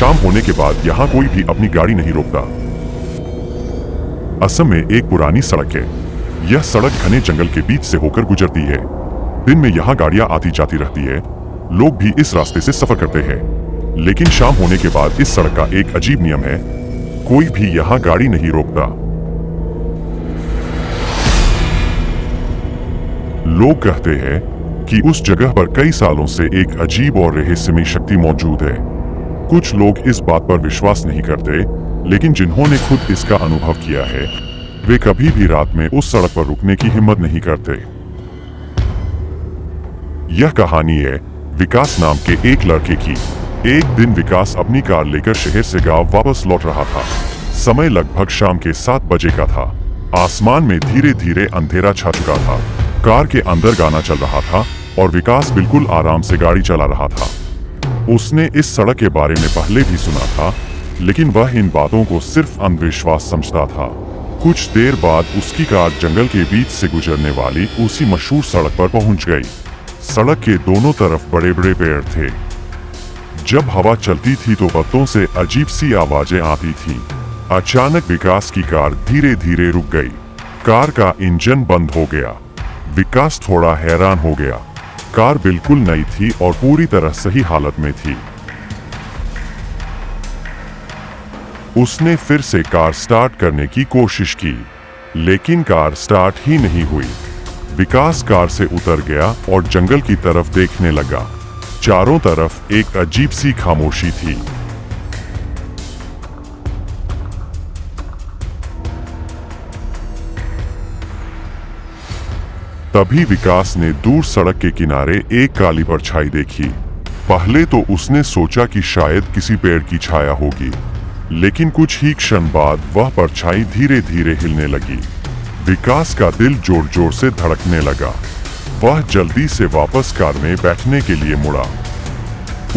शाम होने के बाद यहाँ कोई भी अपनी गाड़ी नहीं रोकता। असम में एक पुरानी सड़क है। यह सड़क घने जंगल के बीच से होकर गुजरती है। दिन में यहाँ गाड़ियाँ आती जाती रहती है। लोग भी इस रास्ते से सफर करते हैं। लेकिन शाम होने के बाद इस सड़क का एक अजीब नियम है, कोई भी यहाँ गाड़ी नहीं रोकता। लोग कहते हैं कि उस जगह पर कई सालों से एक अजीब और रहस्यमय शक्ति मौजूद है। कुछ लोग इस बात पर विश्वास नहीं करते, लेकिन जिन्होंने खुद इसका अनुभव किया है वे कभी भी रात में उस सड़क पर रुकने की हिम्मत नहीं करते। यह कहानी है विकास नाम के एक लड़के की। एक दिन विकास अपनी कार लेकर शहर से गांव वापस लौट रहा था। समय लगभग शाम के 7 बजे का था। आसमान में धीरे धीरे अंधेरा छा चुका था। कार के अंदर गाना चल रहा था और विकास बिल्कुल आराम से गाड़ी चला रहा था। उसने इस सड़क के बारे में पहले भी सुना था, लेकिन वह इन बातों को सिर्फ अंधविश्वास समझता था। कुछ देर बाद उसकी कार जंगल के बीच से गुजरने वाली उसी मशहूर सड़क पर पहुंच गई। सड़क के दोनों तरफ बड़े बड़े पेड़ थे। जब हवा चलती थी तो पत्तों से अजीब सी आवाजें आती थी। अचानक विकास की कार धीरे धीरे रुक गई। कार का इंजन बंद हो गया। विकास थोड़ा हैरान हो गया। कार बिल्कुल नई थी और पूरी तरह सही हालत में थी। उसने फिर से कार स्टार्ट करने की कोशिश की, लेकिन कार स्टार्ट ही नहीं हुई। विकास कार से उतर गया और जंगल की तरफ देखने लगा। चारों तरफ एक अजीब सी खामोशी थी। तभी विकास ने दूर सड़क के किनारे एक काली परछाई देखी। पहले तो उसने सोचा कि शायद किसी पेड़ की छाया होगी, लेकिन कुछ ही क्षण बाद वह परछाई धीरे धीरे हिलने लगी। विकास का दिल जोर जोर से धड़कने लगा। वह जल्दी से वापस कार में बैठने के लिए मुड़ा।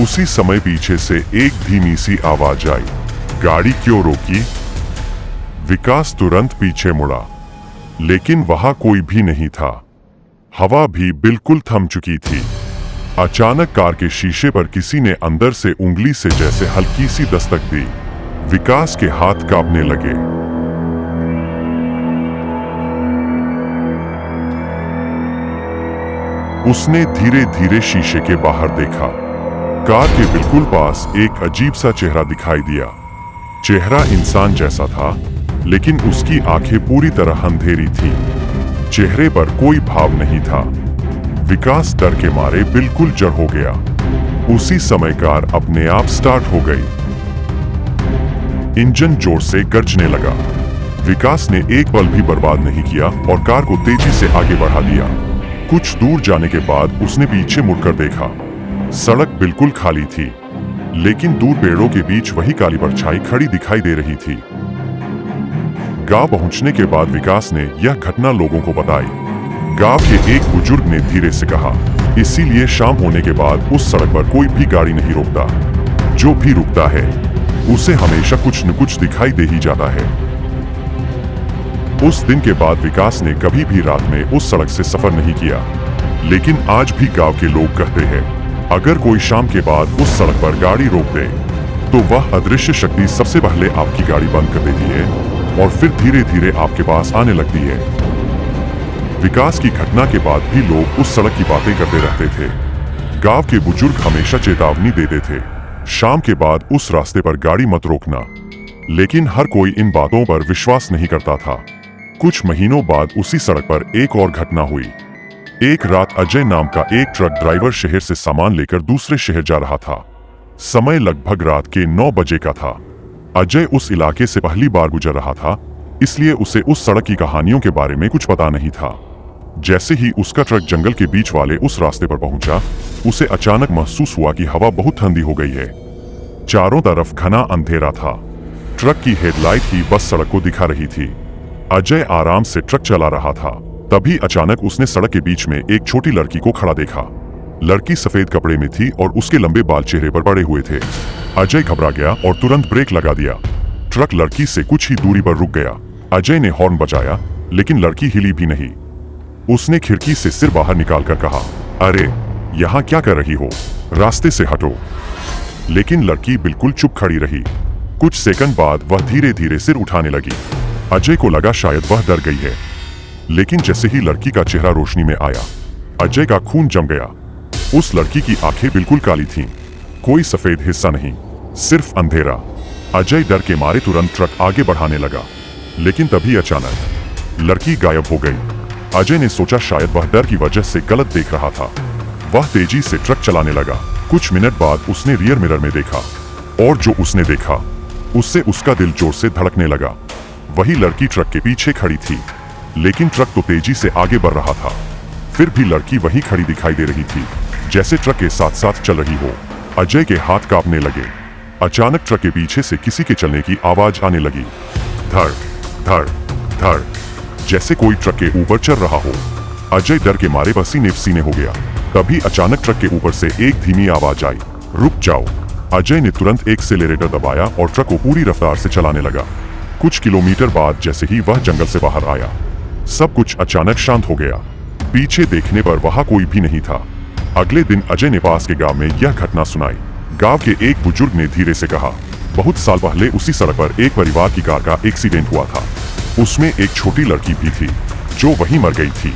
उसी समय पीछे से एक धीमी सी आवाज आई, गाड़ी क्यों रोकी? विकास तुरंत पीछे मुड़ा, लेकिन वहां कोई भी नहीं था। हवा भी बिल्कुल थम चुकी थी। अचानक कार के शीशे पर किसी ने अंदर से उंगली से जैसे हल्की सी दस्तक दी। विकास के हाथ कांपने लगे। उसने धीरे धीरे शीशे के बाहर देखा। कार के बिल्कुल पास एक अजीब सा चेहरा दिखाई दिया। चेहरा इंसान जैसा था, लेकिन उसकी आंखें पूरी तरह अंधेरी थी। चेहरे पर कोई भाव नहीं था। विकास डर के मारे बिल्कुल जड़ हो गया। उसी समय कार अपने आप स्टार्ट हो गई। इंजन जोर से गरजने लगा। विकास ने एक पल भी बर्बाद नहीं किया और कार को तेजी से आगे बढ़ा दिया। कुछ दूर जाने के बाद उसने पीछे मुड़कर देखा। सड़क बिल्कुल खाली थी, लेकिन दूर पेड़ों के बीच वही काली परछाई खड़ी दिखाई दे रही थी। गांव पहुंचने के बाद विकास ने यह घटना लोगों को बताई। गांव के एक बुजुर्ग ने धीरे से कहा, इसीलिए शाम होने के बाद उस सड़क पर कोई भी गाड़ी नहीं रोकता। जो भी रुकता है उसे हमेशा कुछ न कुछ दिखाई दे ही जाता है। उस दिन के बाद विकास ने कभी भी रात में उस सड़क से सफर नहीं किया। लेकिन आज भी गांव के लोग कहते हैं, अगर कोई शाम के बाद उस सड़क पर गाड़ी रोक दे तो वह अदृश्य शक्ति सबसे पहले आपकी गाड़ी बंद कर देती है और फिर धीरे धीरे आपके पास आने लगती है। विकास की घटना के बाद भी लोग उस सड़क की बातें करते रहते थे। गांव के बुजुर्ग हमेशा चेतावनी देते थे, शाम के बाद उस रास्ते पर गाड़ी मत रोकना। लेकिन हर कोई इन बातों पर विश्वास नहीं करता था। कुछ महीनों बाद उसी सड़क पर एक और घटना हुई। एक रात अजय नाम का एक ट्रक ड्राइवर शहर से सामान लेकर दूसरे शहर जा रहा था। समय लगभग रात के 9 बजे का था। अजय उस इलाके से पहली बार गुजर रहा था, इसलिए उसे उस सड़क की कहानियों के बारे में कुछ पता नहीं था। जैसे ही उसका ट्रक जंगल के बीच वाले उस रास्ते पर पहुंचा, उसे अचानक महसूस हुआ कि हवा बहुत ठंडी हो गई है। चारों तरफ घना अंधेरा था। ट्रक की हेडलाइट ही बस सड़क को दिखा रही थी। अजय आराम से ट्रक चला रहा था। तभी अचानक उसने सड़क के बीच में एक छोटी लड़की को खड़ा देखा। लड़की सफेद कपड़े में थी और उसके लंबे बाल चेहरे पर पड़े हुए थे। अजय घबरा गया और तुरंत ब्रेक लगा दिया। ट्रक लड़की से कुछ ही दूरी पर रुक गया। अजय ने हॉर्न बजाया, लेकिन लड़की हिली भी नहीं। उसने खिड़की से सिर बाहर निकालकर कहा, अरे यहाँ क्या कर रही हो? रास्ते से हटो। लेकिन लड़की बिल्कुल चुप खड़ी रही। कुछ सेकंड बाद वह धीरे धीरे सिर उठाने लगी। अजय को लगा शायद वह डर गई है, लेकिन जैसे ही लड़की का चेहरा रोशनी में आया, अजय का खून जम गया। उस लड़की की आंखें बिल्कुल काली थीं, कोई सफेद हिस्सा नहीं, सिर्फ अंधेरा। अजय डर के मारे तुरंत ट्रक आगे बढ़ाने लगा, लेकिन तभी अचानक लड़की गायब हो गई। अजय ने सोचा शायद वह डर की वजह से गलत देख रहा था। वह तेजी से ट्रक चलाने लगा। कुछ मिनट बाद उसने रियर मिरर में देखा, और जो उसने देखा उससे उसका दिल जोर से धड़कने लगा। वही लड़की ट्रक के पीछे खड़ी थी, लेकिन ट्रक तो तेजी से आगे बढ़ रहा था। फिर भी लड़की वहीं खड़ी दिखाई दे रही थी, जैसे ट्रक के साथ साथ चल रही हो। अजय के हाथ कांपने लगे। अचानक ट्रक के पीछे से किसी के चलने की आवाज आने लगी। धड़ धड़ धड़, जैसे कोई ट्रक के ऊपर चल रहा हो। अजय डर के मारे पसीने पसीने हो गया। तभी अचानक ट्रक के ऊपर से एक धीमी आवाज आई, रुक जाओ। अजय ने तुरंत एक्सेलरेटर दबाया और ट्रक को पूरी रफ्तार से चलाने लगा। कुछ किलोमीटर बाद जैसे ही वह जंगल से बाहर आया, सब कुछ अचानक शांत हो गया। पीछे देखने पर वहां कोई भी नहीं था। अगले दिन अजय ने पास के गांव में यह घटना सुनाई। गांव के एक बुजुर्ग ने धीरे से कहा, बहुत साल पहले उसी सड़क पर एक परिवार की कार का एक्सीडेंट हुआ था। उसमें एक छोटी लड़की भी थी, जो वहीं मर गई थी।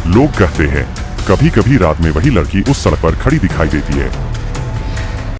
लोग कहते हैं कभी कभी रात में वही लड़की उस सड़क पर खड़ी दिखाई देती है।